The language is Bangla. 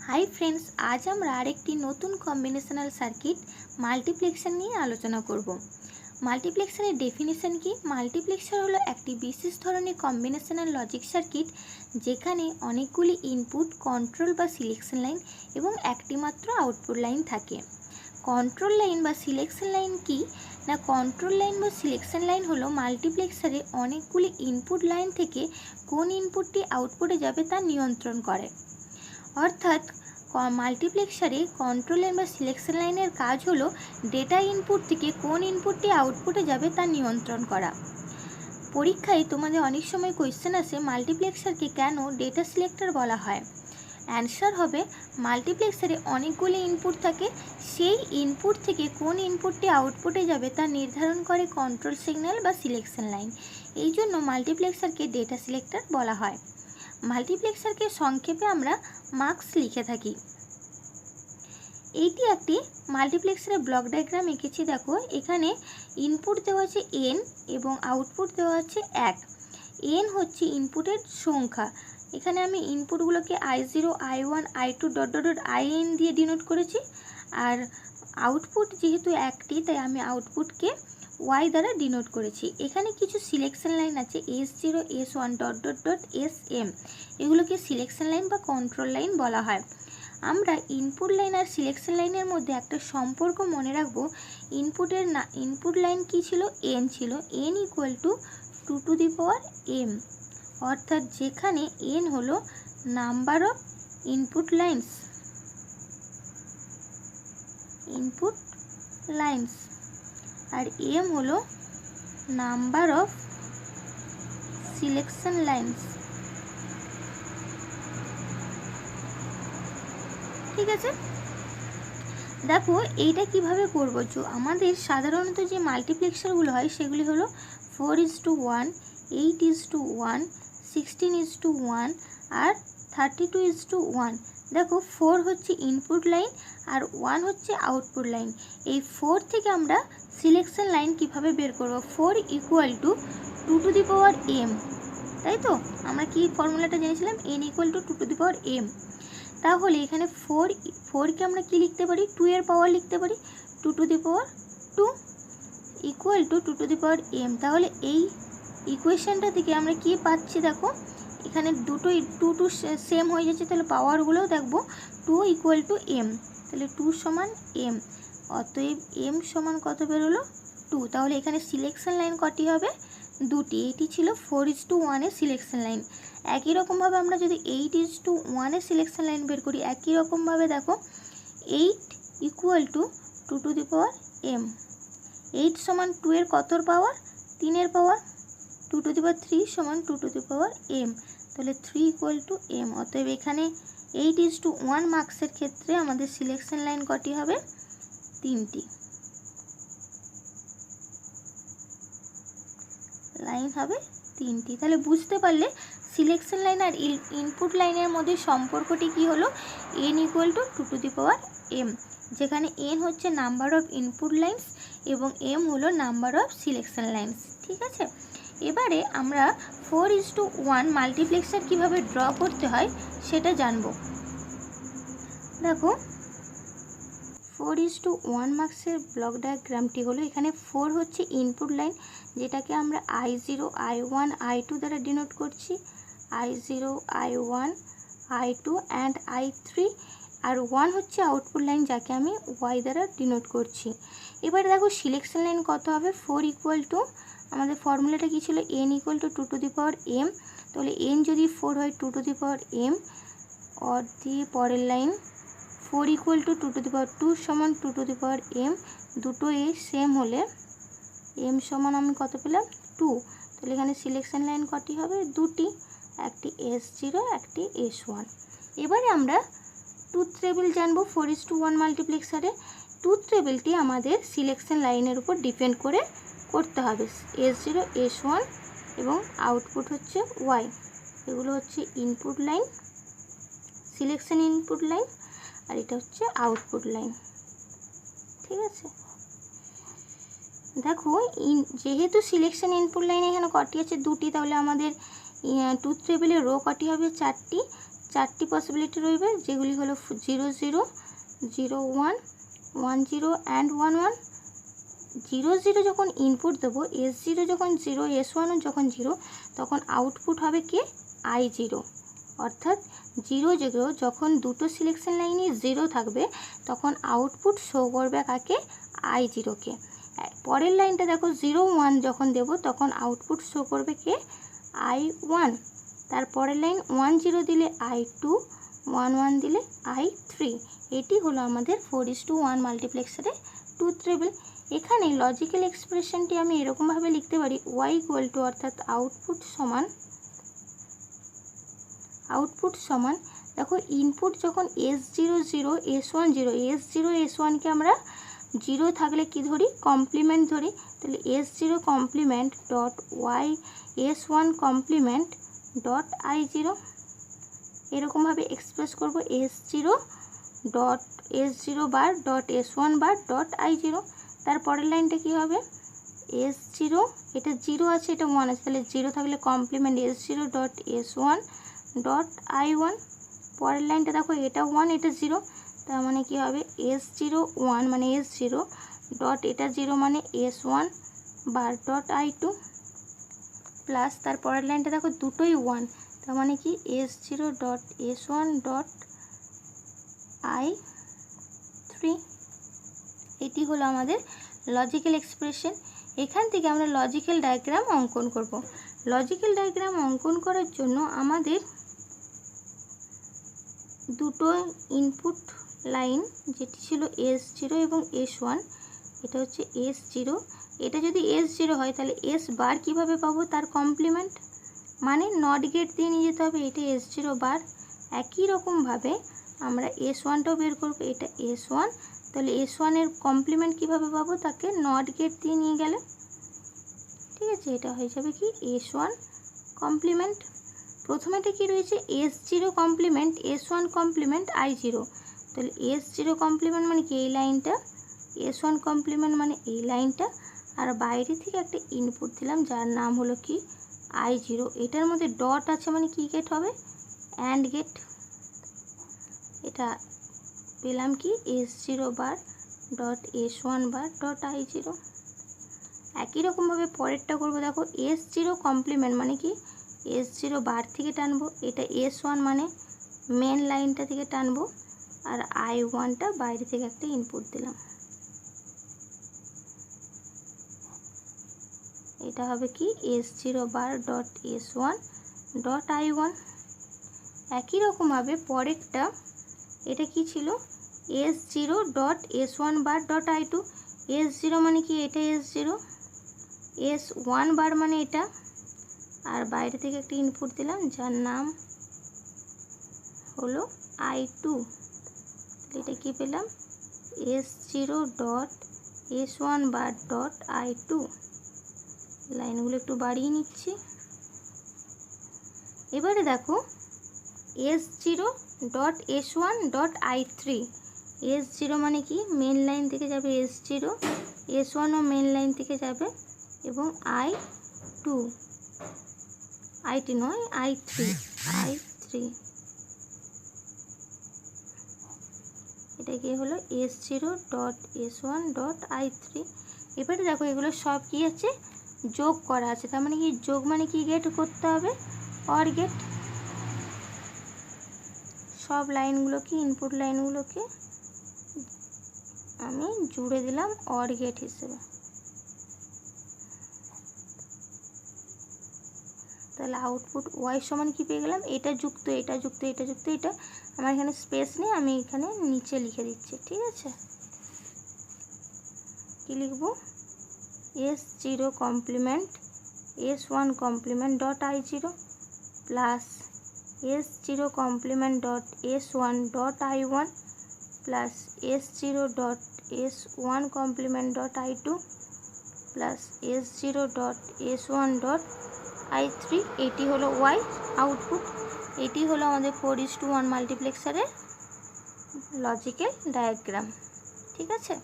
हाई फ्रेंड्स, आज আমরা আরেকটি নতুন কম্বিনেশনাল সার্কিট মাল্টিপ্লেক্সার নিয়ে আলোচনা করব। মাল্টিপ্লেক্সারের ডেফিনিশন কি? মাল্টিপ্লেক্সার হলো একটি বিশেষ ধরনের কম্বিনেশনাল লজিক সার্কিট যেখানে অনেকগুলি ইনপুট, কন্ট্রোল বা সিলেকশন লাইন এবং একটি মাত্র আউটপুট লাইন থাকে। কন্ট্রোল লাইন বা সিলেকশন লাইন কি না, কন্ট্রোল লাইন বা সিলেকশন লাইন হলো মাল্টিপ্লেক্সারে অনেকগুলি ইনপুট লাইন থেকে কোন ইনপুটটি আউটপুটে যাবে তা নিয়ন্ত্রণ করে। অর্থাৎ মাল্টিপ্লেক্সারে কন্ট্রোল লাইন বা সিলেকশন লাইনের কাজ হলো ডেটা ইনপুট থেকে কোন ইনপুটটি আউটপুটে যাবে তা নিয়ন্ত্রণ করা। পরীক্ষায় তোমাদের অনেক সময় কোয়েশ্চেন আসে মাল্টিপ্লেক্সারকে কেন ডেটা সিলেক্টর বলা হয়। অ্যান্সার হবে মাল্টিপ্লেক্সারে অনেকগুলি ইনপুট থাকে, সেই ইনপুট থেকে কোন ইনপুটটি আউটপুটে যাবে তা নির্ধারণ করে কন্ট্রোল সিগন্যাল বা সিলেকশন লাইন। এই জন্য মাল্টিপ্লেক্সারকে ডেটা সিলেক্টর বলা হয়। মাল্টিপ্লেক্সারকে সংক্ষেপে আমরা মাক্স লিখে থাকি। এইটি একটি মাল্টিপ্লেক্সারের ব্লক ডায়াগ্রাম এঁকেছি। দেখো, এখানে ইনপুট দেওয়া আছে n এবং আউটপুট দেওয়া আছে 1। n হচ্ছে ইনপুটের সংখ্যা। এখানে আমি ইনপুটগুলোকে i0, i1, i2 in দিয়ে ডিনোট করেছি। আর আউটপুট যেহেতু একটি, তাই আমি আউটপুটকে y দ্বারা ডিনোট করেছি। এখানে কিছু সিলেকশন লাইন আছে s0, s1 sm, এগুলোকে সিলেকশন লাইন বা কন্ট্রোল লাইন বলা হয়। আমরা ইনপুট লাইন আর সিলেকশন লাইনের মধ্যে একটা সম্পর্ক মনে রাখবো। ইনপুট লাইন কি ছিল? n ছিল। n ইকুয়াল টু 2m, অর্থাৎ যেখানে n হলো নাম্বার অফ ইনপুট লাইন্স আর m হলো নাম্বার অফ সিলেকশন লাইন্স। ঠিক আছে, দেখো এইটা কিভাবে করব। আমাদের সাধারণত যে মাল্টিপ্লেক্সারগুলো হয় সেগুলি হলো 4:1, 8:1, 16:1 আর 32:1। দেখো, 4 হচ্ছে ইনপুট লাইন আর 1 হচ্ছে আউটপুট লাইন। এই 4 থেকে আমরা সিলেকশন লাইন কিভাবে বের করব? 4 ইকুয়াল টু 2m, তাই তো? আমরা কি ফর্মুলাটা জেনেছিলাম? n equal to 2m। তাহলে এখানে 4কে আমরা কি লিখতে পারি? 2 এর পাওয়ার লিখতে পারি, 2 ইকুয়াল টু 2m। তাহলে এই ইকুয়েশনটা থেকে আমরা কি পাচ্ছি? দেখো, এখানে দুটো সেম হয়ে যাচ্ছে, তাহলে পাওয়ারগুলোও দেখবো 2 ইকুয়াল টু m। তাহলে 2 সমান m, অতএব m সমান কত বেরোলো? 2। তাহলে এখানে সিলেকশন লাইন কটি হবে? দুটি। এটি ছিল 4:1 এর সিলেকশন লাইন। একই রকমভাবে আমরা যদি 8:1 এর সিলেকশন লাইন বের করি, একই রকমভাবে দেখো 8 ইকুয়াল টু 2m। 8 সমান 2 এর কতর পাওয়ার? 3 এর পাওয়ার। 2 সমান 2m, তাহলে 3 ইকুয়াল টু m। অতএব এখানে 8:1 মার্কসের ক্ষেত্রে আমাদের সিলেকশন লাইন কটি হবে? 3টি লাইন হবে, 3টি। তাহলে বুঝতে পারলে সিলেকশন লাইন আর ইনপুট লাইনের মধ্যে সম্পর্কটি কি হলো? n ইকুয়াল টু 2m, যেখানে n হচ্ছে নাম্বার অফ ইনপুট লাইন্স এবং m হলো নাম্বার অফ সিলেকশন লাইন্স। ঠিক আছে, এবারে আমরা 4:1 মাল্টিপ্লেক্সার কিভাবে ড্র করতে হয় সেটা জানবো। দেখো, 4:1 মার্কসের ব্লক ডায়াগ্রামটি হলো, এখানে 4 হচ্ছে ইনপুট লাইন, যেটাকে আমরা i0, i1, i2 দ্বারা ডিনোট করছি। i0, i1, i2 and i3। আর 1 হচ্ছে আউটপুট লাইন, যাকে আমি y দ্বারা ডিনোট করছি। এবারে দেখো সিলেকশন লাইন কত হবে? 4 ইকুয়াল টু, আমাদের ফর্মুলাটা কী ছিল? n equal to 2m। তাহলে n যদি 4 হয় 2m, অর দিয়ে পরের লাইন 4 ইকুয়াল টু 2 সমান 2m। দুটো এ সেম হলে m সমান আমি কত পেলাম? 2। তাহলে এখানে সিলেকশন লাইন কটি হবে? দুটি, একটি s0, একটি s1। এবারে আমরা ট্রুথ টেবিল জানবো 4:1 মাল্টিপ্লেক্সারে। ট্রুথ টেবিলটি আমাদের সিলেকশন লাইনের উপর ডিপেন্ড করে করতে হবে। s0, s1 এবং আউটপুট হচ্ছে y। এগুলো হচ্ছে input line, selection input line, আর এটা হচ্ছে আউটপুট লাইন। ঠিক আছে, দেখো যেহেতু সিলেকশন ইনপুট লাইন এখানে কটি আছে? দুটি, তাহলে আমাদের ট্রুথ টেবিলের রো কটি হবে? 4টি। চারটি পসিবিলিটি রইবে, যেগুলি হলো 0 0 0 1 1 0 অ্যান্ড 1 1। 0 0 যখন ইনপুট দেবো, S0 যখন 0 S1 যখন 0, তখন আউটপুট হবে কি I0। অর্থাৎ 0 0 যখন দুটো সিলেকশন লাইনে 0 থাকবে তখন আউটপুট শো করবে কাকে, I0-কে। পরের লাইনটা দেখো 0 1 যখন দেব তখন আউটপুট শো করবে কে, I1। তারপরের লাইন 1 0 দিলে I2, 1 1 দিলে I3। এটি হলো আমাদের 4:1 মাল্টিপ্লেক্সারের ট্রুথ টেবিল। এখানে লজিক্যাল এক্সপ্রেশনটি আমি এরকমভাবে লিখতে পারি, y = অর্থাৎ আউটপুট সমান দেখো ইনপুট যখন S0 0 S1 0, S0 S1-কে আমরা 0 থাকলে কি ধরি, কমপ্লিমেন্ট ধরি। তাহলে S0 complement dot y S1 complement dot I0, এরকমভাবে এক্সপ্রেস করব S0 বার ডট S1 বার ডট I0। তারপরের লাইনটা কি হবে, S0, এটা 0 আছে এটা 1 আছে, তাহলে 0 থাকলে complement S0 dot S1 dot I1। পরের লাইনটা দেখো এটা 1 এটা 0, তার মানে কি হবে S0 1 মানে S0 ডট এটা 0 মানে S1 বার ডট I2 প্লাস তারপরের লাইনটা দেখো দুটোই 1, তার মানে কি S0 dot S1 dot I3। এটি হলো আমাদের লজিক্যাল এক্সপ্রেশন। এখান থেকে আমরা লজিক্যাল ডায়াগ্রাম অঙ্কন করব। লজিক্যাল ডায়াগ্রাম অঙ্কন করার জন্য আমাদের দুটো ইনপুট লাইন, যেটি ছিল S0 এবং S1, এটা হচ্ছে S0, এটা যদি S0 হয় তাহলে S বার কীভাবে পাবো, তার কমপ্লিমেন্ট মানে নট গেট দিয়ে নিয়ে যেতে হবে, এটা S0 বার। একই রকমভাবে আমরা S1টাও বের করবো, এটা S1, তাহলে S1-এর কমপ্লিমেন্ট কীভাবে পাবো, তাকে নট গেট দিয়ে নিয়ে গেলে, ঠিক আছে, এটা হয়ে যাবে কি S1 কমপ্লিমেন্ট। প্রথমেটা কি রয়েছে, S0 complement S1 complement I0, তাহলে S0 কমপ্লিমেন্ট মানে কি এই লাইনটা, S1 কমপ্লিমেন্ট মানে এই লাইনটা, আর বাইরে থেকে একটা ইনপুট দিলাম যার নাম হলো কি I0। এটার মধ্যে ডট আছে মানে কি গেট হবে, অ্যান্ড গেট। এটা পেলাম কি S0 বার ডট S1 বার ডট I0। একই রকমভাবে পরেরটা করবো, দেখো S0 কমপ্লিমেন্ট মানে কি S0 বার থেকে টানবো, এটা S1 মানে মেন লাইনটা থেকে টানবো, আর I1টা বাইরে থেকে একটা ইনপুট দিলাম, এটা হবে কি S0 বার ডট S1 ডট I1। একই রকমভাবে পরেরটা, এটা কি ছিল S0 ডট S1 বার ডট I2, S0 মানে কি এটা S0, S1 বার মানে এটা, আর বাইরে থেকে একটা ইনপুট দিলাম যার নাম হলো I2, এটা কি পেলাম S0 ডট S1 বার ডট I2। লাইনগুলো একটু বাড়িয়ে নিচ্ছি। এবারে দেখো S0 dot S1 dot I3, S0 মানে কি মেন লাইন থেকে যাবে S0, S1ও মেন লাইন থেকে যাবে, এবং I2 নয় I3, এটা কি হলো S0 dot S1 dot I3। এবারে দেখো এগুলো সব কি আছে, যোগ করা আছে, তার মানে কি যোগ মানে কি গেট করতে হবে, অর গেট। সব লাইনগুলোকে ইনপুট লাইনগুলোকে আমি জুড়ে দিলাম অর গেট হিসেবে। তাহলে আউটপুট ওয়াই সমান কি পেয়ে গেলাম, এটা যুক্ত এটা যুক্ত এটা যুক্ত এটা। আমার এখানে স্পেস নেই, আমি এখানে নিচে লিখে দিচ্ছি, ঠিক আছে। কি লিখব, S0 complement S1 complement dot I0 plus S0 complement dot S1 dot I1 plus S0 dot S1 complement dot I2 plus S0 dot S1 dot I3। এটি হলো ওয়াই আউটপুট। এটি হলো আমাদের 4:1 মাল্টিপ্লেক্সারের লজিক্যাল ডায়াগ্রাম, ঠিক আছে।